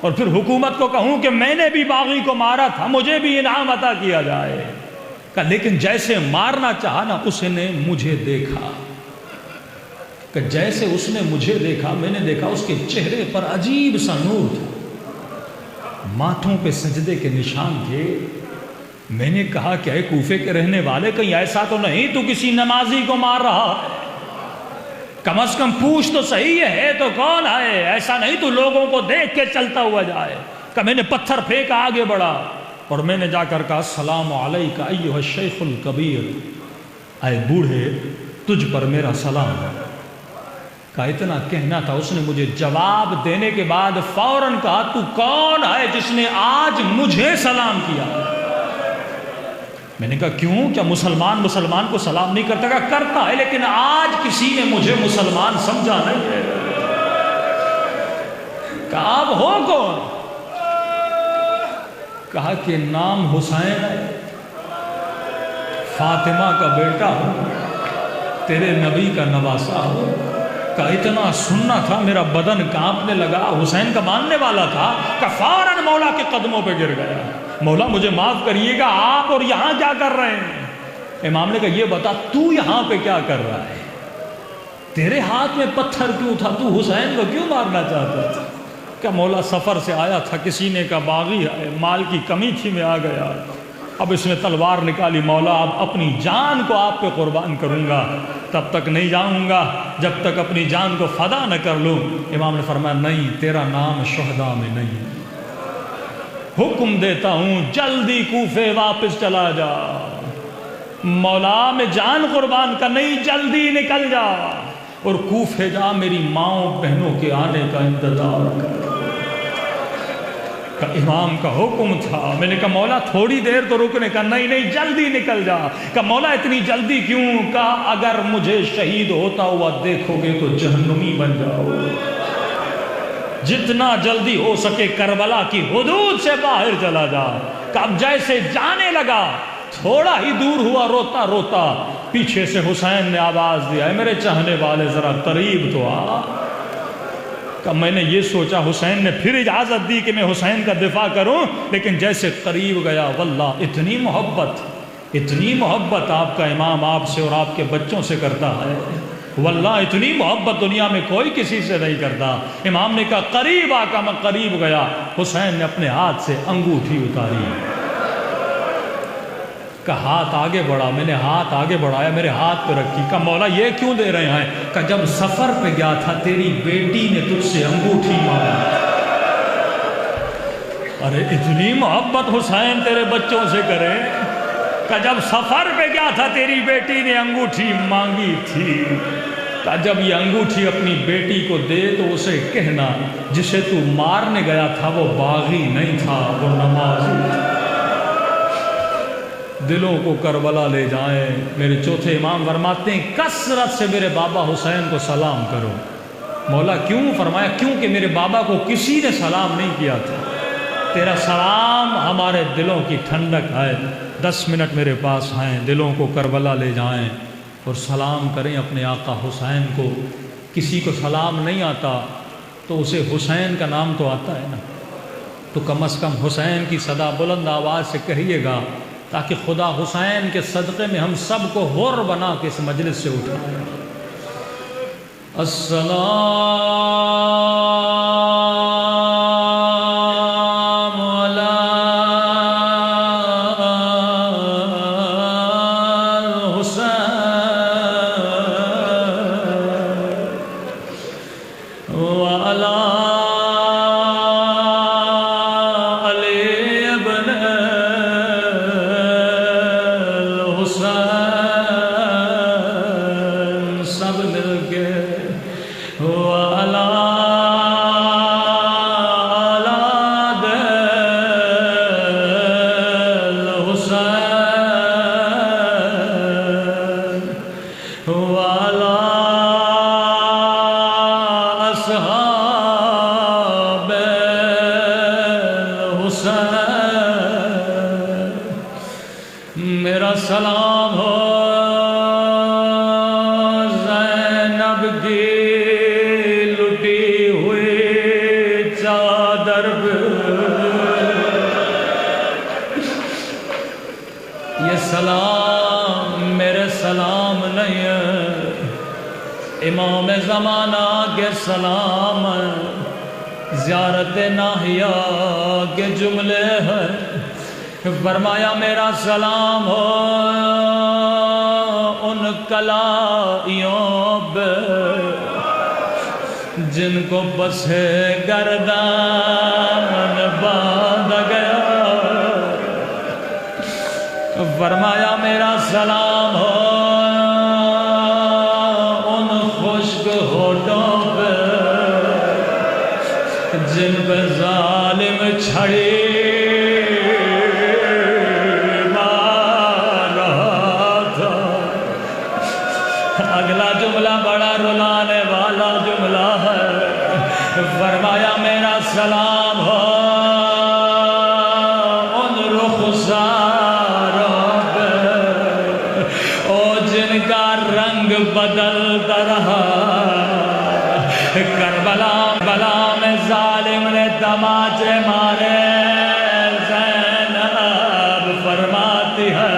Speaker 1: اور پھر حکومت کو کہوں کہ میں نے بھی باغی کو مارا تھا، مجھے بھی انعام عطا کیا جائے۔ کہ لیکن جیسے مارنا چاہا نا، اس نے مجھے دیکھا، کہ جیسے اس نے مجھے دیکھا میں نے دیکھا اس کے چہرے پر عجیب سا نور تھا، ماتھوں پہ سجدے کے نشان تھے۔ میں نے کہا کہ اے کوفے کے رہنے والے، کہیں ایسا تو نہیں تو کسی نمازی کو مار رہا ہے؟ کم از کم پوچھ تو صحیح ہے تو کون ہے؟ ایسا نہیں تو لوگوں کو دیکھ کے چلتا ہوا جائے۔ کہ میں نے پتھر پھینکا، آگے بڑھا اور میں نے جا کر کہا السلام علیکہ ایھا الشیخ الکبیر، اے بوڑھے تجھ پر میرا سلام ہے۔ کہا اتنا کہنا تھا، اس نے مجھے جواب دینے کے بعد فوراً کہا تو کون ہے جس نے آج مجھے سلام کیا؟ میں نے کہا کیوں؟ کیا مسلمان کو سلام نہیں کرتا؟ کہا کرتا ہے، لیکن آج کسی نے مجھے مسلمان سمجھا نہیں ہے۔ کہا آپ ہو کون؟ کہا کہ نام حسین ہے، فاطمہ کا بیٹا ہوں، تیرے نبی کا نواسا ہوں۔ کہا اتنا سننا تھا میرا بدن کانپنے لگا، حسین کا ماننے والا تھا۔ کہ فوراً مولا کے قدموں پہ گر گیا، مولا مجھے معاف کریے گا، آپ اور یہاں کیا کر رہے ہیں؟ امام نے کہا یہ بتا تو یہاں پہ کیا کر رہا ہے؟ تیرے ہاتھ میں پتھر کیوں تھا؟ تو حسین کو کیوں مارنا چاہتا تھا؟ کہ مولا سفر سے آیا تھا، کسی نے کہا باغی ہے، مال کی کمی تھی میں آ گیا، اب اس نے تلوار نکالی، مولا اب اپنی جان کو آپ پہ قربان کروں گا، تب تک نہیں جاؤں گا جب تک اپنی جان کو فدا نہ کر لوں۔ امام نے فرمایا نہیں، تیرا نام شہداء میں نہیں، حکم دیتا ہوں جلدی کوفے واپس چلا جا، مولا میں جان قربان کر، نہیں جلدی نکل جا اور کوفے جا، میری ماؤں بہنوں کے آنے کا انتظار کر۔ کہ امام کا حکم تھا۔ میں نے کہا مولا تھوڑی دیر تو رکنے کا، نہیں جلدی نکل جا۔ کہ مولا اتنی جلدی کیوں؟ کہا اگر مجھے شہید ہوتا ہوا دیکھو گے تو جہنمی بن جاؤ، جتنا جلدی ہو سکے کربلا کی حدود سے باہر چلا جا۔ کہ اب جیسے جانے لگا تھوڑا ہی دور ہوا، روتا روتا پیچھے سے حسین نے آواز دیا ہے میرے چاہنے والے ذرا قریب تو آ۔ کہ میں نے یہ سوچا حسین نے پھر اجازت دی کہ میں حسین کا دفاع کروں، لیکن جیسے قریب گیا واللہ اتنی محبت آپ کا امام آپ سے اور آپ کے بچوں سے کرتا ہے، واللہ اتنی محبت دنیا میں کوئی کسی سے نہیں کرتا۔ امام نے کہا قریب آ، کا میں قریب گیا، حسین نے اپنے ہاتھ سے انگوٹھی اتاری، کہ ہاتھ آگے بڑھا، میں نے ہاتھ آگے بڑھایا، میرے ہاتھ پہ رکھی۔ کہ مولا یہ کیوں دے رہے ہیں؟ کہ جب سفر پہ گیا تھا تیری بیٹی نے تجھ سے انگوٹھی مانگی۔ ارے اتنی محبت حسین تیرے بچوں سے کرے؟ کہ جب سفر پہ گیا تھا تیری بیٹی نے انگوٹھی مانگی تھی، کہ جب یہ انگوٹھی اپنی بیٹی کو دے تو اسے کہنا جسے تو مارنے گیا تھا وہ باغی نہیں تھا، وہ نمازی تھا۔ دلوں کو کربلا لے جائیں۔ میرے چوتھے امام فرماتے ہیں کثرت سے میرے بابا حسین کو سلام کرو۔ مولا کیوں؟ فرمایا کیونکہ میرے بابا کو کسی نے سلام نہیں کیا تھا، تیرا سلام ہمارے دلوں کی ٹھنڈک ہے۔ 10 منٹ میرے پاس ہیں، دلوں کو کربلا لے جائیں اور سلام کریں اپنے آقا حسین کو۔ کسی کو سلام نہیں آتا تو اسے حسین کا نام تو آتا ہے نا، تو کم از کم حسین کی صدا بلند آواز سے کہیے گا، تاکہ خدا حسین کے صدقے میں ہم سب کو حر بنا کے اس مجلس سے اٹھائے۔ السلام علی الحسین میرا سلام ہو زینب کی لٹی ہوئی چادر پہ، یہ سلام میرے سلام نہیں ہے، امام زمانہ کے سلام ہے، زیارت ناہیہ کے جملے ہیں۔ فرمایا میرا سلام ہو ان کلائیوں پہ جن کو بسے گردان باندھ گیا، فرمایا میرا سلام ہو ان خشک ہونٹوں پہ جن پہ ظالم چھڑی اگلا جملہ بڑا رلانے والا جملہ ہے، فرمایا میرا سلام ہو ان رخساروں پہ او جن کا رنگ بدلتا رہا، کربلا میں ظالم نے تماچے مارے، زینب فرماتی ہے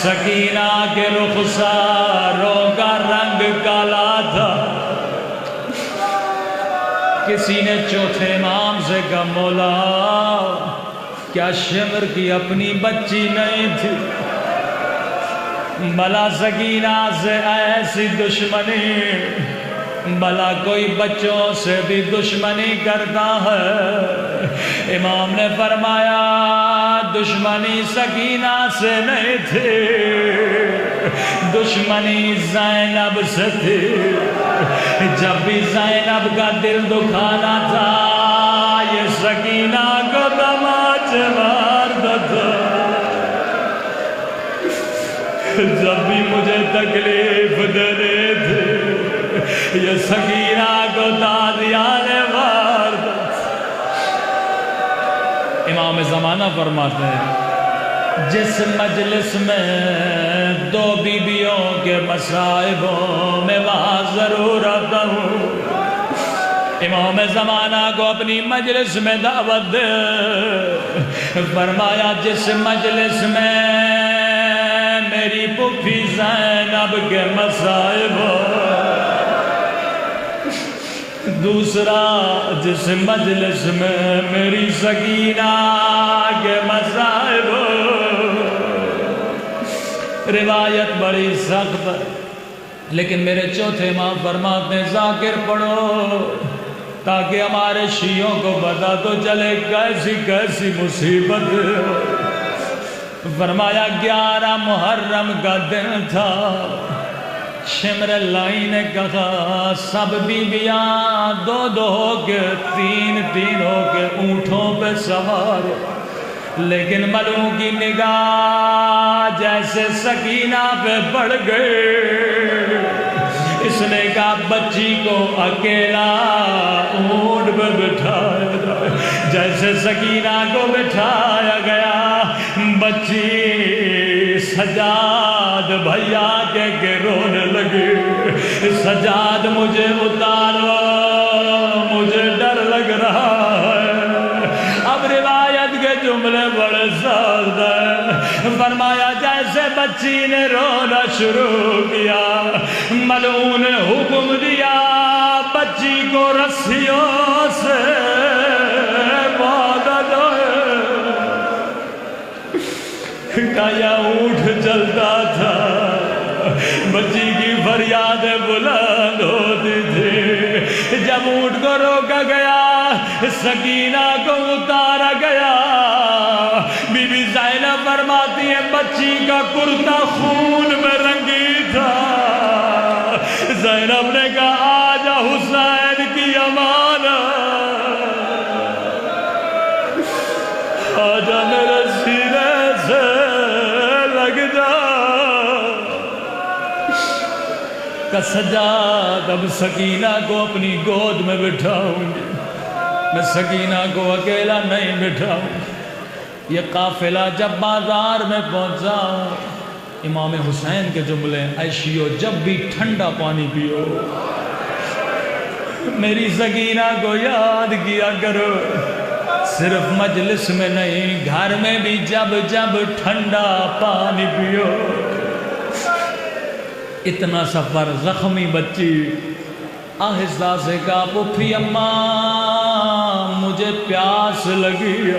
Speaker 1: سکینہ کے رخساروں کا رنگ کالا تھا۔ کسی نے چوتھے امام سے کہا مولا کیا شمر کی اپنی بچی نہیں تھی؟ بھلا سکینہ سے ایسی دشمنی، بھلا کوئی بچوں سے بھی دشمنی کرتا ہے؟ امام نے فرمایا دشمنی سکینہ سے نہیں تھی، دشمنی زینب سے تھی۔ جب بھی زینب کا دل دکھانا تھا یہ سکینہ کو تماچے مارتا تھا، جب بھی مجھے تکلیف دینے تھے یہ سکینہ کو دادیانے مارتا تھا۔ امام زمانہ فرماتے ہیں جس مجلس میں دو بیویوں کے مصائبوں میں وہاں ضرور آتا ہوں۔ امام زمانہ کو اپنی مجلس میں دعوت دے، فرمایا جس مجلس میں میری پھوپھی زینب کے مصائب ہو، دوسرا جس مجلس میں میری سکینہ کے مصائب ہو۔ روایت بڑی سخت ہے لیکن میرے چوتھے امام فرماتے ہیں ذاکر پڑھو تاکہ ہمارے شیعوں کو پتہ تو چلے کیسی کیسی مصیبت ہے۔ فرمایا 11 محرم کا دن تھا، شمر لائی نے کہا سب بیویاں دو دو ہو کے تین تین ہو کے اونٹوں پہ سوار، لیکن ملوں کی نگاہ جیسے سکینہ پہ پڑ گئے، اس نے کہا بچی کو اکیلا اونٹ پہ بٹھایا جائے۔ جیسے سکینہ کو بٹھایا گیا بچی سجاد بھیا کے رونے لگے، سجاد مجھے اتارو مجھے ڈر لگ رہا ہے۔ اب روایت کے جملے بڑے سخت ہیں، فرمایا جیسے بچی نے رونا شروع کیا ملعون نے حکم دیا بچی کو رسیوں سے باندھ دو، کیا اونٹ چلتا تھا بچی کی فریادیں بلند ہوتی تھی۔ جب اونٹ کو روکا گیا سکینہ کو اتارا گیا، بی بی زینب فرماتی ہے بچی کا کرتا خون میں رنگی تھا۔ زینب نے کہا آجا حسین کی امانت، آجا میرے سینے سے لگ جا۔ کہ سجاد اب سکینہ کو اپنی گود میں بٹھاؤں گی، میں سکینہ کو اکیلا نہیں بٹھاؤں، یہ قافلہ جب بازار میں پہنچا، امام حسین کے جملے، عائشیو جب بھی ٹھنڈا پانی پیو میری سکینہ کو یاد کیا کرو، صرف مجلس میں نہیں گھر میں بھی جب جب ٹھنڈا پانی پیو۔ اتنا سفر، زخمی بچی آہستہ سے کہا پھوپھی اماں مجھے پیاس لگی۔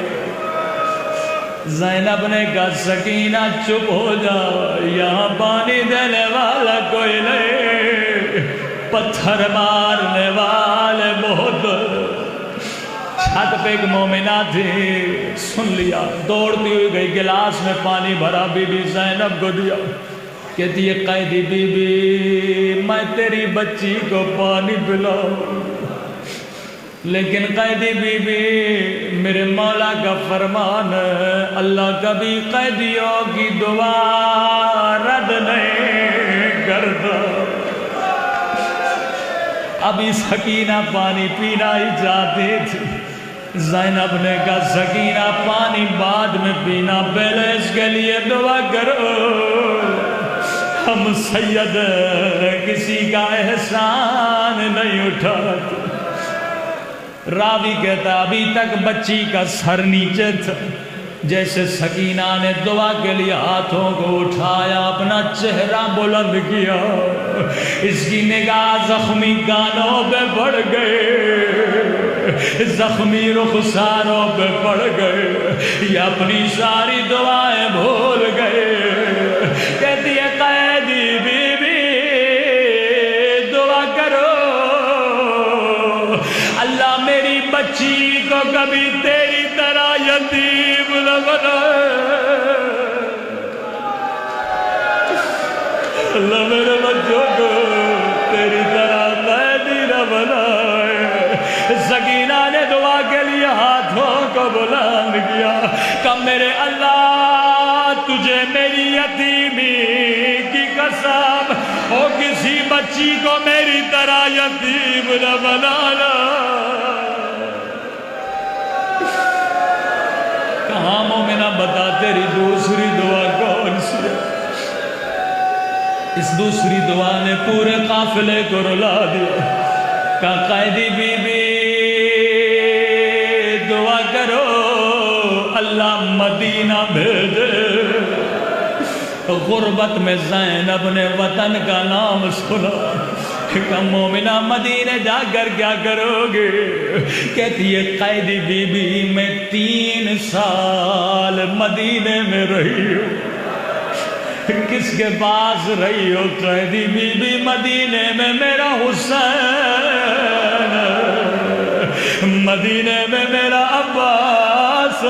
Speaker 1: زینب نے کہا سکینہ چپ ہو جا، یہاں پانی دینے والا کوئی نہیں، پتھر مارنے والے بہت۔ چھت پہ ایک مومنہ تھی، سن لیا، دوڑتی ہوئی گئی، گلاس میں پانی بھرا، بی بی زینب کو دیا، کہتی ہے قیدی بی بی میں تیری بچی کو پانی پلاؤں، لیکن قیدی بی بی میرے مولا کا فرمان ہے، اللہ کبھی قیدیوں کی دعا رد نہیں کرتا۔ ابھی سکینہ پانی پینا ہی چاہتی تھی، زینب نے کہا سکینہ پانی بعد میں پینا، پہلے اس کے لیے دعا کرو، ہم سید کسی کا احسان نہیں اٹھاتے۔ راوی کہتا ابھی تک بچی کا سر نیچے تھا، جیسے سکینہ نے دعا کے لیے ہاتھوں کو اٹھایا، اپنا چہرہ بلند کیا، اس کی نگاہ زخمی کانوں پہ پڑ گئے، زخمی رخساروں پہ پڑ گئے، یہ اپنی ساری دعائیں بھول گئے۔ کہتی ہے قیدی بی بی دعا کرو اللہ میری بچی کو کبھی تیری طرح یتیم نہ بنائے، اللہ میرے بچوں کو تیری طرح قیدی نہ بنائے۔ سکینہ نے دعا کے لیے ہاتھوں کو بلند کیا کہ میرے اللہ تجھے میری یتیمی کی قسم، او کسی بچی کو میری طرح یتیم نہ بنانا۔ کہاں مومنہ بتا تیری دوسری دعا کون سی ہے؟ اس دوسری دعا نے پورے قافلے کو رلا دیا۔ کہا قیدی بی بی دعا کرو اللہ مدینہ بھیجے۔ غربت میں زینب نے وطن کا نام سنا، کہ مومنہ مدینے جا کر کیا کرو گے؟ کہتی ہے قیدی بی بی میں 3 سال مدینے میں رہی ہوں۔ کس کے پاس رہی ہو؟ قیدی بی بی مدینے میں میرا حسین، مدینے میں میرا عباس،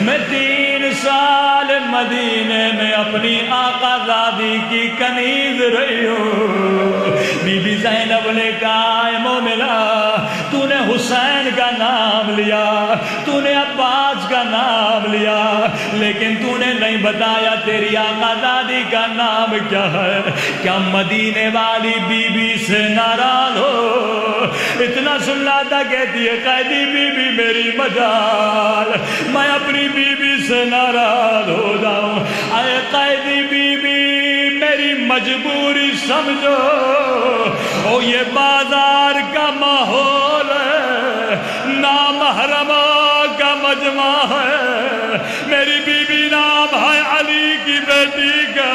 Speaker 1: میں 3 سال مدینے میں اپنی آقا زادی کی کنیز رہی ہوں۔ بی بی زینب نے کہا اے مومنہ تو نے حسین کا نام لیا، تو نے عباس کا نام لیا، لیکن تو نے نہیں بتایا تیری آقا زادی کا نام کیا ہے۔ کیا مدینے والی بی بی سے ناراض ہو؟ اتنا سننا تھا کہتی ہے قیدی بی بی میری مجال، میں اپنی بی بی سے ناراض ہو جاؤں۔ اے قیدی بی بی میری مجبوری سمجھو، او یہ بازار کا ماحول ہے، نامحرموں کا مجمع ہے، میری بی بی نام ہے علی کی بیٹی کا۔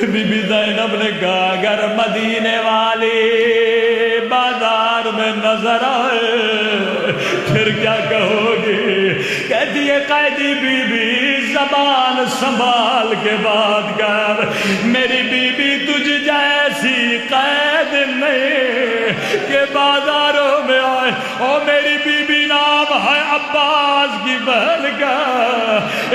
Speaker 1: بی بی زینب نے کہا اگر مدینے والی بازار میں نظر آئے پھر کیا کہو گی؟ کہتی ہے قیدی بی بی زبان سنبھال کے بات کر، میری بی بی تجھ جیسی قید نہیں کہ بازاروں میں آئے۔ او میری بی بی نام ہے عباس کی بہن کا۔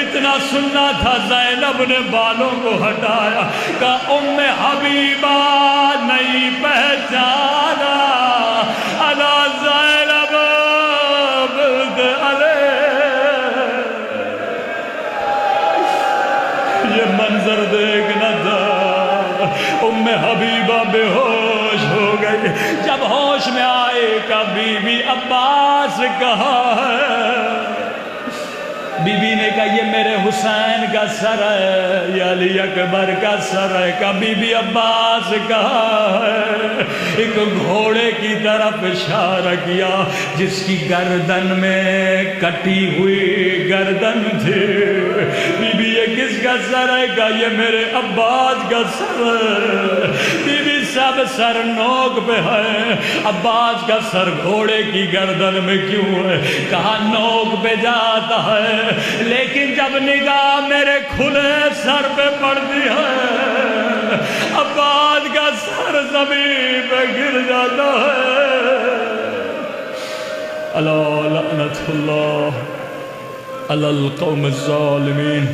Speaker 1: اتنا سننا تھا زینب نے بالوں کو ہٹایا کہ ام حبیبہ نہیں پہچانا، الا زینب بلد علیہ۔ یہ منظر دیکھنا تھا، ام حبیبہ بے ہوش ہو گئی۔ جب ہوش میں آئے کہ بی بی اب عباس کہا ہے؟ بی بی نے کہا یہ میرے حسین کا سر ہے، یہ علی اکبر کا سر ہے۔ کہا بی بی عباس کہا ہے؟ ایک گھوڑے کی طرف اشارہ کیا جس کی گردن میں کٹی ہوئی گردن تھی۔ بی بی یہ کس کا سر ہے؟ کہا یہ میرے عباس کا سر ہے۔ بی بی سب سر نوک پہ ہے، عباس کا سر گھوڑے کی گردن میں کیوں ہے؟ کہا نوک پہ جاتا ہے، لیکن جب نگاہ میرے کھلے سر پہ پڑتی ہے عباس کا سر زمین پہ گر جاتا ہے۔ الا لعنت اللہ علی القوم الظالمین۔